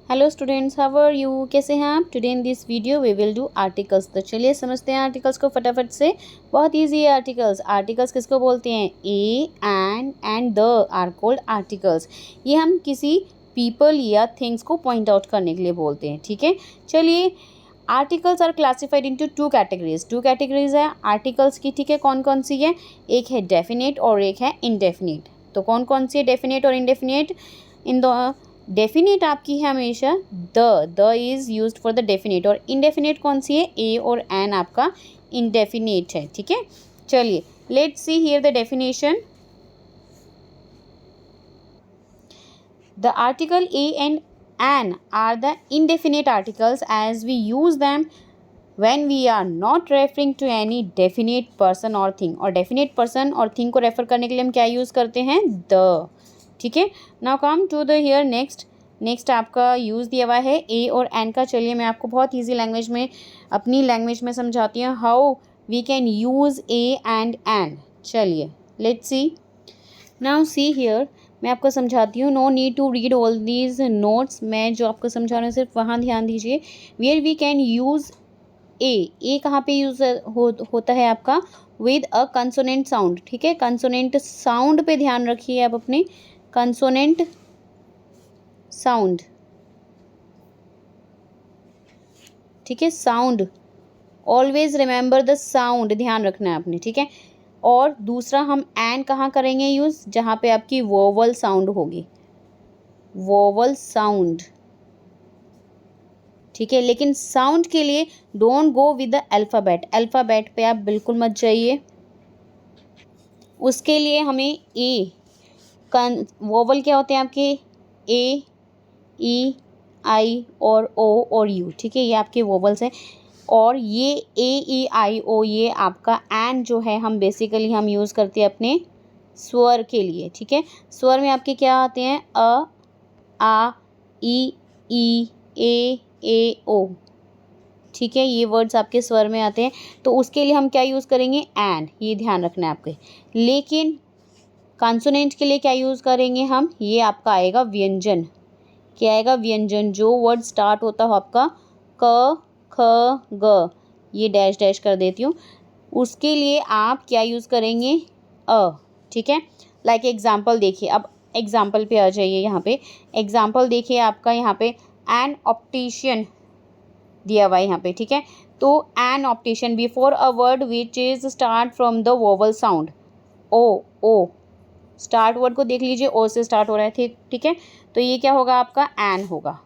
Hello students, how are you? कैसे हैं आप? Today in this video we will do articles. तो चलिए समझते हैं आर्टिकल्स को फटाफट से। बहुत इजी है आर्टिकल्स। आर्टिकल्स किसको बोलते हैं? A and the are called articles. ये हम किसी पीपल या थिंग्स को पॉइंट आउट करने के लिए बोलते हैं, ठीक है। चलिए, articles are classified into two categories है आर्टिकल्स की, ठीक है। कौन कौन सी है? एक है डेफिनेट और एक है इनडेफिनेट। तो कौन कौन सी है डेफिनेट और इनडेफिनेट? इन दो डेफिनेट आपकी है हमेशा the is used for the definite, और इनडेफिनेट कौन सी है? ए और एन आपका इनडेफिनेट है, ठीक है। चलिए, let's see here the definition. The article a and an are the indefinite articles as we use them when we are not referring to any definite person or thing। और definite person और thing को refer करने के लिए हम क्या use करते हैं? द, ठीक है। Now come to the here next आपका यूज़ दिया हुआ है ए और एन का। चलिए, मैं आपको बहुत ईजी लैंग्वेज में, अपनी लैंग्वेज में समझाती हूँ how we can use a and an. चलिए, let's see. Now see here, मैं आपको समझाती हूँ। No need to read all these notes. मैं जो आपको समझा रही हूँ सिर्फ वहाँ ध्यान दीजिए। वेयर वी कैन यूज़ ए कहाँ पे यूज़ होता है आपका? विद अ कंसोनेंट साउंड, ठीक है। कंसोनेंट साउंड पे ध्यान रखिए आप अपने। कंसोनेंट साउंड, ठीक है। Sound, always remember the sound, ध्यान रखना है आपने, ठीक है। और दूसरा हम एन कहाँ करेंगे यूज़? जहाँ पे आपकी वोवल साउंड होगी, वोवल साउंड, ठीक है। लेकिन साउंड के लिए don't go with the alphabet पे आप बिल्कुल मत जाइए। उसके लिए हमें ए वोवल क्या होते हैं आपके? ए, ई, आई और ओ और यू, ठीक है। ये आपके वोवल्स हैं। और ये ए, ई, आई, ओ, ये आपका एन जो है हम बेसिकली हम यूज़ करते हैं अपने स्वर के लिए, ठीक है। स्वर में आपके क्या आते हैं? अ, आ, ई, ए, ओ, ठीक है। ये वर्ड्स आपके स्वर में आते हैं। तो उसके लिए हम क्या यूज़ करेंगे? एन, ये ध्यान रखना है आपके। लेकिन कॉन्सोनेंट के लिए क्या यूज़ करेंगे हम? ये आपका आएगा व्यंजन। क्या आएगा? व्यंजन। जो वर्ड स्टार्ट होता हो आपका क, ख, ग, ये डैश डैश कर देती हूँ। उसके लिए आप क्या यूज़ करेंगे? अ, ठीक है। लाइक एग्जाम्पल देखिए। अब एग्जाम्पल पे आ जाइए। यहाँ पे एग्जाम्पल देखिए आपका, यहाँ पे एन ऑप्टिशियन दिया हुआ है यहाँ पे, ठीक है। तो an optician, before a word which is start from the vowel sound O, start word को देख लीजिए, ओ से स्टार्ट हो रहा है, ठीक है। तो ये क्या होगा? आपका एन होगा।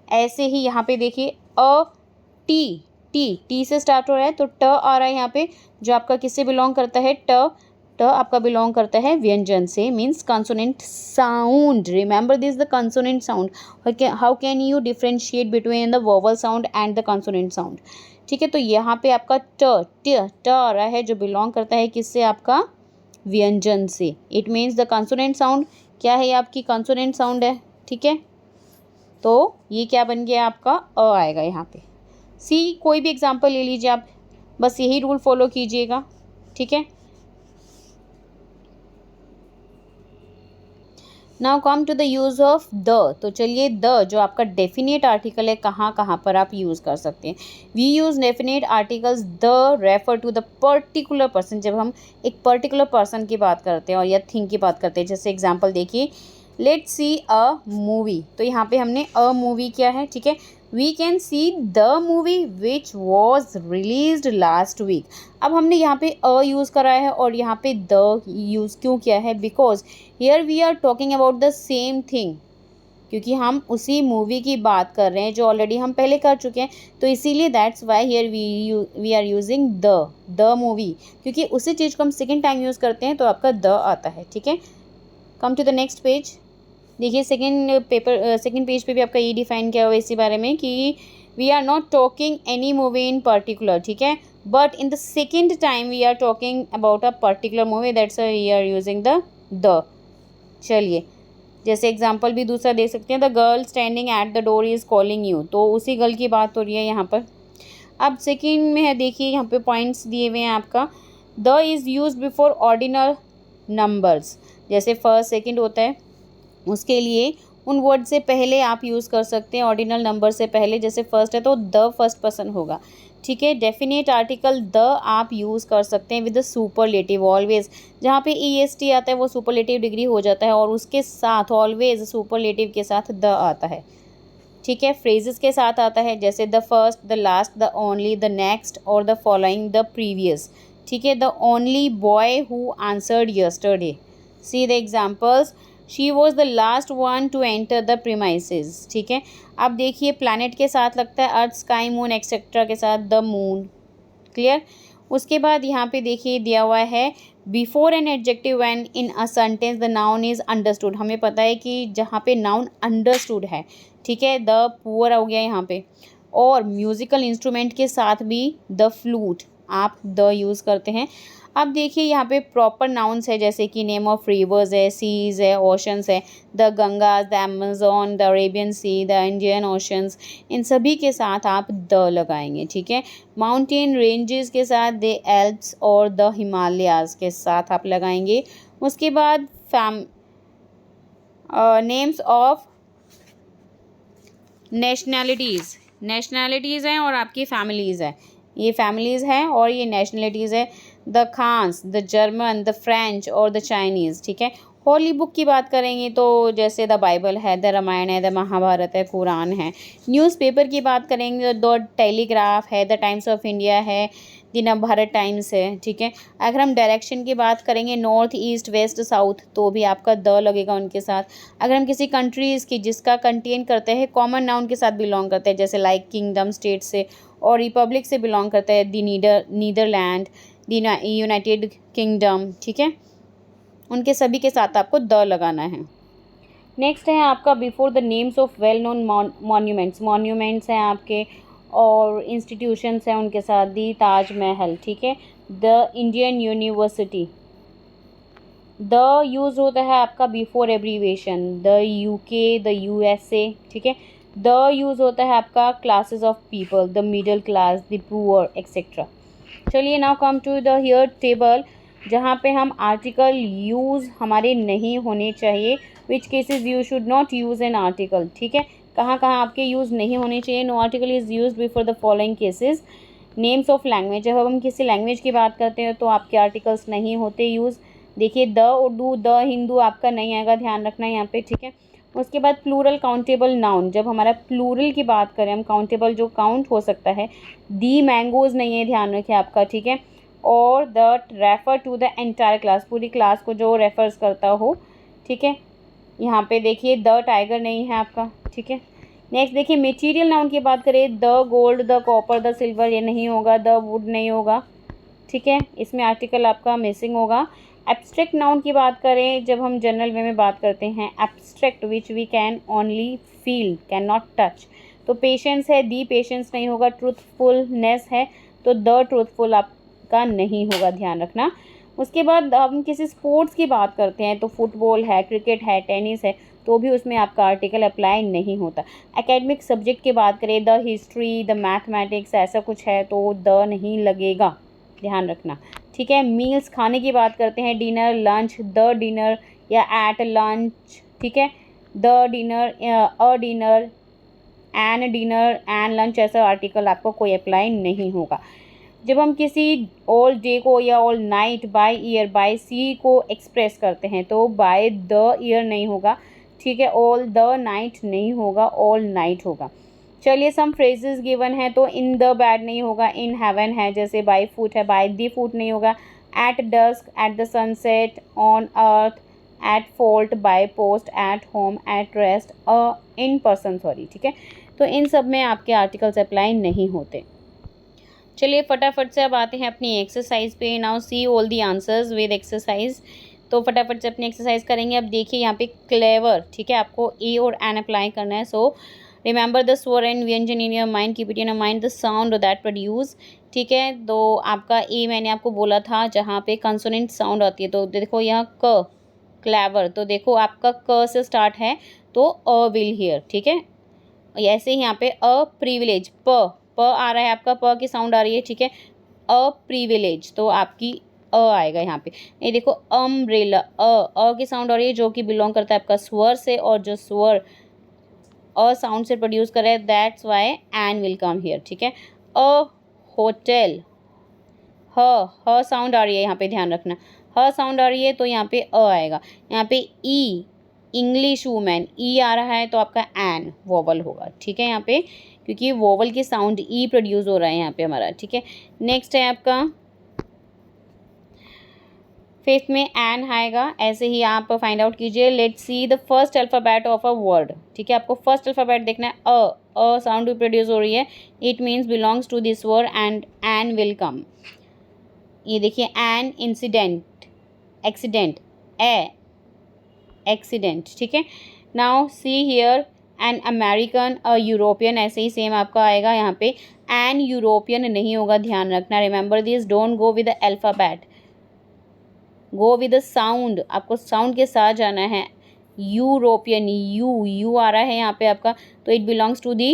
ऐसे ही यहाँ पे देखिए अ टी से स्टार्ट हो रहा है, तो ट आ रहा है यहाँ पे, जो आपका किससे बिलोंग करता है? ट आपका बिलोंग करता है व्यंजन से, means consonant sound. Remember this, the consonant sound. How can you differentiate between the vowel sound and the consonant sound, ठीक है। तो यहाँ पे आपका ट आ रहा है, जो बिलोंग करता है किससे? आपका व्यंजन से। It means the consonant sound क्या है? आपकी कंसोनेंट साउंड है, ठीक है। तो ये क्या बन गया? आपका अ आएगा यहाँ पे। सी, कोई भी एग्जांपल ले लीजिए आप, बस यही रूल फॉलो कीजिएगा, ठीक है। Now come to the use of the. तो चलिए, द जो आपका डेफिनेट आर्टिकल है, कहाँ कहाँ पर आप यूज़ कर सकते हैं? We use definite articles the refer to the particular person. जब हम एक पर्टिकुलर पर्सन की बात करते हैं और या थिंग की बात करते हैं, जैसे एग्जाम्पल देखिए, लेट्स सी अ मूवी। तो यहाँ पे हमने अ मूवी क्या है, ठीक है। We can see the movie which was released last week. अब हमने यहाँ पे अ यूज़ करा है और यहाँ पे द यूज़ क्यों किया है? Because here we are talking about the same thing, क्योंकि हम उसी मूवी की बात कर रहे हैं जो ऑलरेडी हम पहले कर चुके हैं। तो इसीलिए that's why here we are using the movie, क्योंकि उसी चीज़ को हम सेकेंड टाइम यूज़ करते हैं तो आपका द आता है, ठीक है। Come to the next page. देखिए, सेकेंड पेज पे भी आपका ये डिफाइन किया हुआ है इसी बारे में कि we are not talking any movie in particular, ठीक है। But in the second time we are talking about a particular movie, that's we are using the. चलिए, जैसे एग्जाम्पल भी दूसरा दे सकते हैं, the girl standing at the door is calling you. तो उसी गर्ल की बात हो रही है यहाँ पर। अब सेकेंड में है, देखिए यहाँ पे पॉइंट्स दिए हुए हैं आपका। The is use before ordinal numbers, जैसे फर्स्ट सेकेंड होता है, उसके लिए उन वर्ड से पहले आप यूज़ कर सकते हैं, ऑर्डिनल नंबर से पहले, जैसे फर्स्ट है तो द फर्स्ट पर्सन होगा, ठीक है। डेफिनेट आर्टिकल द आप यूज़ कर सकते हैं विद द सुपरलेटिव ऑलवेज, जहाँ पे EST आता है वो सुपरलेटिव डिग्री हो जाता है, और उसके साथ ऑलवेज सुपरलेटिव के साथ द आता है, ठीक है। फ्रेजेस के साथ आता है, जैसे the first, the last, the only, the next और द फॉलोइंग, द प्रीवियस, ठीक है। The only boy who answered yesterday, see the examples, she was the last one two enter the premises, ठीक है। अब देखिए प्लैनेट के साथ लगता है अर्थ, स्काई, मून एक्सेट्रा के साथ द मून, क्लियर। उसके बाद यहाँ पे देखिए दिया हुआ है before an adjective when in a sentence the noun is understood, हमें पता है कि जहाँ पे नाउन अंडरस्टूड है, ठीक है, द पुअर हो गया यहाँ पे। और म्यूजिकल इंस्ट्रूमेंट के साथ भी द फ्लूट आप द यूज़ करते हैं। अब देखिए यहाँ पे प्रॉपर नाउन्स है, जैसे कि नेम ऑफ रिवर्स है, सीज है, ओशंस है, the Gangas, the Amazon, the Arabian sea, the Indian oceans, इन सभी के साथ आप द लगाएंगे, ठीक है। माउंटेन रेंजेस के साथ द एल्प्स और द हिमालयाज के साथ आप लगाएंगे। उसके बाद नेम्स ऑफ नेशनैलिटीज़ हैं और आपकी फैमिलीज़ है, ये फैमिलीज़ हैं और ये नेशनलिटीज़ है, द खान्स, द जर्मन, द फ्रेंच और द चाइनीज़, ठीक है। होली बुक की बात करेंगे तो जैसे द बाइबल है, द रामायण है, द महाभारत है, कुरान है। न्यूज़पेपर की बात करेंगे तो द टेलीग्राफ है, द टाइम्स ऑफ इंडिया है, द नवभारत टाइम्स है, ठीक है। अगर हम डायरेक्शन की बात करेंगे नॉर्थ, ईस्ट, वेस्ट, साउथ, तो भी आपका द लगेगा उनके साथ। अगर हम किसी कंट्रीज़ की जिसका कंटेन करते हैं कॉमन नाउन के साथ बिलोंग करते हैं, जैसे लाइक किंगडम, स्टेट से, और रिपब्लिक से बिलोंग करता है, the Netherland, the United Kingdom, ठीक है, उनके सभी के साथ आपको द लगाना है। नेक्स्ट है आपका before the names of well known monuments हैं आपके, और इंस्टीट्यूशंस हैं उनके साथ, दी ताजमहल, ठीक है, the Indian university. The use होता है आपका before abbreviation, the UK, the USA, ठीक है। द यूज होता है आपका classes of people, the middle class, the poor etcetera. चलिए now come to the here table, जहाँ पे हम आर्टिकल यूज़ हमारे नहीं होने चाहिए, which cases you should not use an article, ठीक है। कहाँ कहाँ आपके यूज़ नहीं होने चाहिए, no article is use before the following cases. Names of language, जब हम किसी लैंग्वेज की बात करते हैं तो आपके आर्टिकल्स नहीं होते यूज़। देखिए द उर्दू, द हिंदू आपका नहीं आएगा, ध्यान रखना यहाँ पे, ठीक है। उसके बाद प्लूरल काउंटेबल नाउन, जब हमारा प्लूरल की बात करें हम, काउंटेबल जो काउंट हो सकता है, दी मैंगोज़ नहीं है, ध्यान रखें आपका, ठीक है। और the refer to the entire class, पूरी क्लास को जो रेफर्स करता हो, ठीक है। यहाँ पे देखिए द टाइगर नहीं है आपका, ठीक है। नेक्स्ट देखिए मटेरियल नाउन की बात करें, the gold, the copper, the silver, ये नहीं होगा, द वुड नहीं होगा, ठीक है, इसमें आर्टिकल आपका मिसिंग होगा। एब्स्ट्रैक्ट नाउन की बात करें, जब हम जनरल वे में बात करते हैं, abstract which we can only feel, can not touch, तो पेशेंस है, दी पेशेंस नहीं होगा। ट्रूथफुलनेस है तो द ट्रूथफुल आपका नहीं होगा, ध्यान रखना। उसके बाद हम किसी स्पोर्ट्स की बात करते हैं तो फुटबॉल है, क्रिकेट है, टेनिस है, तो भी उसमें आपका आर्टिकल अप्लाई नहीं होता। एकेडमिक सब्जेक्ट की बात करें, द हिस्ट्री, द मैथमेटिक्स, ऐसा कुछ है तो द नहीं लगेगा, ध्यान रखना, ठीक है। मील्स खाने की बात करते हैं, डिनर, लंच, द डिनर या एट लंच, ठीक है, the dinner, a dinner, an dinner, an lunch, ऐसा आर्टिकल आपको कोई अप्लाई नहीं होगा। जब हम किसी ऑल डे को या all night, by year, by sea को एक्सप्रेस करते हैं तो बाय द ईयर नहीं होगा, ठीक है, ऑल द नाइट नहीं होगा, ऑल नाइट होगा। चलिए सम फ्रेजेस गिवन है तो इन द बेड नहीं होगा, इन हेवन है, जैसे बाय फुट है, बाय द फुट नहीं होगा, at dusk, at the sunset, on earth, at fault, by post, at home, at rest, in person, sorry, ठीक है। तो इन सब में आपके आर्टिकल्स अप्लाई नहीं होते। चलिए फटाफट से अब आते हैं अपनी एक्सरसाइज पे। Now see all the answers with exercise, तो फटाफट से अपनी एक्सरसाइज करेंगे। अब देखिए यहाँ पे क्लेवर, ठीक है, आपको ए और एन अप्लाई करना है। सो रिमेंबर द स्वर एंड व्यंजन in your mind, keep it in your mind, the sound that produce, ठीक है। तो आपका ए मैंने आपको बोला था जहाँ पे कंसोनेंट साउंड आती है, तो देखो यहाँ क, क्लेवर, तो देखो आपका क से स्टार्ट है तो अ विल हियर, ठीक है। ऐसे ही यहाँ पे अ प्रिविलेज, प आ रहा है आपका, प की साउंड आ रही है, ठीक है। अ प्रिविलेज, तो आपकी आएगा यहाँ पे। ये देखो अम्ब्रेला, अ की साउंड आ रही है जो कि बिलोंग करता है आपका स्वर से, और जो स्वर साउंड से प्रोड्यूस कर रहा है, that's why an will come here, ठीक है। अ होटल, ह साउंड आ रही है यहाँ पे, ध्यान रखना, ह साउंड आ रही है तो यहाँ पे आएगा। यहाँ पे ई, इंग्लिश वूमेन, ई आ रहा है तो आपका एन वोवल होगा, ठीक है। यहाँ पे क्योंकि वोवल की साउंड ई प्रोड्यूस हो रहा है यहाँ पे हमारा, ठीक है। नेक्स्ट है आपका फिफ्थ में एन आएगा, ऐसे ही आप फाइंड आउट कीजिए। Let's see the first alphabet of a word, ठीक है। आपको फर्स्ट अल्फ़ाबेट देखना है, अ साउंड भी प्रोड्यूस हो रही है, it means belongs to this word and an will come. ये देखिए एन इंसिडेंट, एक्सीडेंट, एक्सीडेंट, ठीक है। Now see here an American, a European, ऐसे ही सेम आपका आएगा यहाँ पे। एन यूरोपियन नहीं होगा, ध्यान रखना, remember this, don't go with the alphabet, go with the sound, आपको साउंड के साथ जाना है। यूरोपियन, यू आ रहा है यहाँ पे आपका, तो it belongs to the,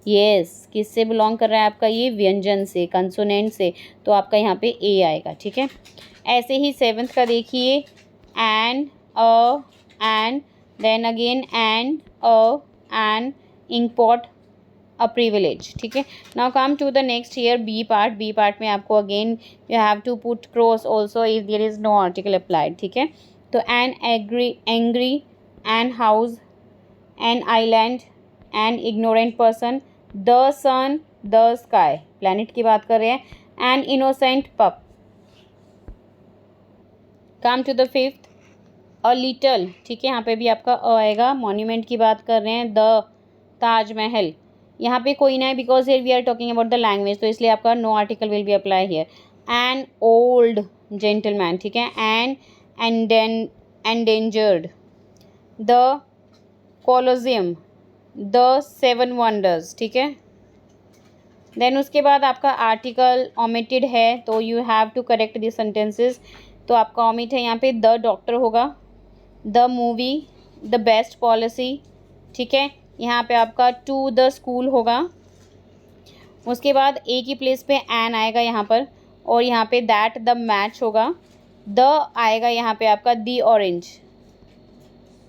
yes, किससे बिलोंग कर रहा है आपका, ये व्यंजन से, कंसोनेंट से, तो आपका यहाँ पे ए आएगा, ठीक है। ऐसे ही सेवन्थ का देखिए, an, and then again an, and import, a privilege, ठीक है। Now come to the next here B part. B part में आपको again you have to put cross also if there is no article applied, ठीक है। तो an angry, an house, an island, an ignorant person, the sun, the sky, planet की बात कर रहे हैं, an innocent pup. Come to the fifth, a little, ठीक है, यहाँ पे भी आपका आएगा। मॉन्यूमेंट की बात कर रहे हैं, द ताजमहल, यहाँ पे कोई ना है because here we are talking about the language, तो इसलिए आपका no article will be apply here. An old gentleman, ठीक है, an endangered, the colosseum, the seven wonders, ठीक है। देन उसके बाद आपका आर्टिकल ओमिटेड है, तो you have to correct this sentences. तो आपका ओमिट है यहाँ पे, द डॉक्टर होगा, the movie, the best policy, ठीक है। यहाँ पे आपका टू द स्कूल होगा। उसके बाद ए की प्लेस पे एन आएगा यहाँ पर, और यहाँ पे दैट द मैच होगा। द आएगा यहाँ पे आपका दी ऑरेंज,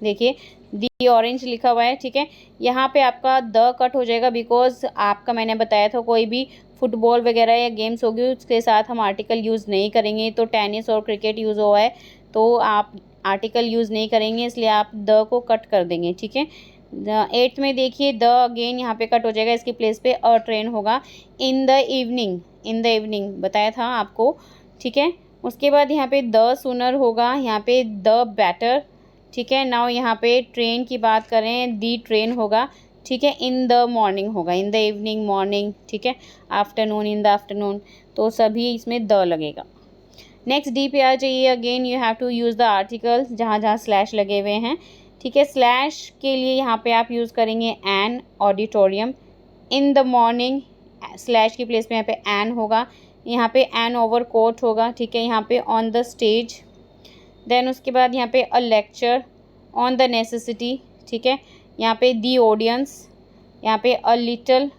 देखिए दी ऑरेंज लिखा हुआ है, ठीक है। यहाँ पे आपका द कट हो जाएगा बिकॉज आपका मैंने बताया था कोई भी फुटबॉल वगैरह या गेम्स होगी उसके साथ हम आर्टिकल यूज़ नहीं करेंगे। तो टेनिस और क्रिकेट यूज़ हुआ है तो आप आर्टिकल यूज़ नहीं करेंगे, इसलिए आप द को कट कर देंगे, ठीक है। एट्थ में देखिए द अगेन यहाँ पे कट हो जाएगा, इसकी प्लेस पे अ ट्रेन होगा। In the evening, in the evening बताया था आपको, ठीक है। उसके बाद यहाँ पे द सूनर होगा, यहाँ पे द बैटर, ठीक है। नाउ यहाँ पे ट्रेन की बात करें, दी ट्रेन होगा, ठीक है। इन द मॉर्निंग होगा, इन द इवनिंग, मॉर्निंग, ठीक है। आफ्टरनून, इन द आफ्टरनून, तो सभी इसमें द लगेगा। नेक्स्ट डी पे आ जाइए, again you have to use the article जहाँ जहाँ स्लैश लगे हुए हैं, ठीक है। स्लैश के लिए यहाँ पे आप यूज़ करेंगे an auditorium. In the morning, slash की प्लेस पे यहाँ पे एन होगा, यहाँ पे एन ओवर कोट होगा, ठीक है। यहाँ पे ऑन द स्टेज, देन उसके बाद यहाँ पे अ लेक्चर, ऑन द नेसेसिटी, ठीक है। यहाँ पे दी ऑडियंस, यहाँ पे अ लिटल,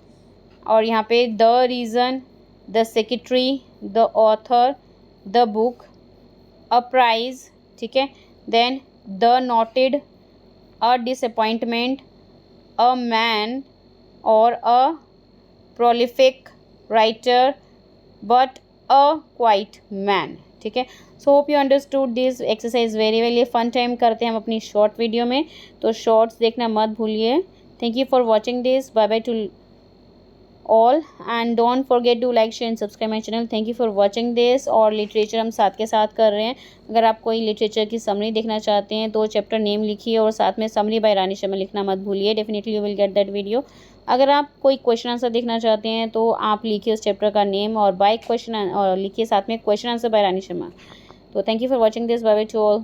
और यहाँ पे the reason, the secretary, the author, the book, a prize, ठीक है। Then the noted, a disappointment, a man, और a prolific writer, but a quiet man, ठीक है। So hope you understood this exercise very well. ये fun time करते हैं हम अपनी शॉर्ट वीडियो में, तो शॉर्ट्स देखना मत भूलिए। Thank you for watching this, bye bye to all and don't forget to like share and subscribe my channel. Thank you for watching this. और लिटरेचर हम साथ के साथ कर रहे हैं, अगर आप कोई लिटरेचर की समरी देखना चाहते हैं तो चैप्टर नेम लिखिए और साथ में समरी बाय रानी शर्मा लिखना मत भूलिए, definitely you will get that video. अगर आप कोई क्वेश्चन आंसर देखना चाहते हैं तो आप लिखिए उस चैप्टर का नेम और बाय क्वेश्चन, और लिखिए साथ में question answer by Rani Sharma. तो thank you for watching this, bye bye to all.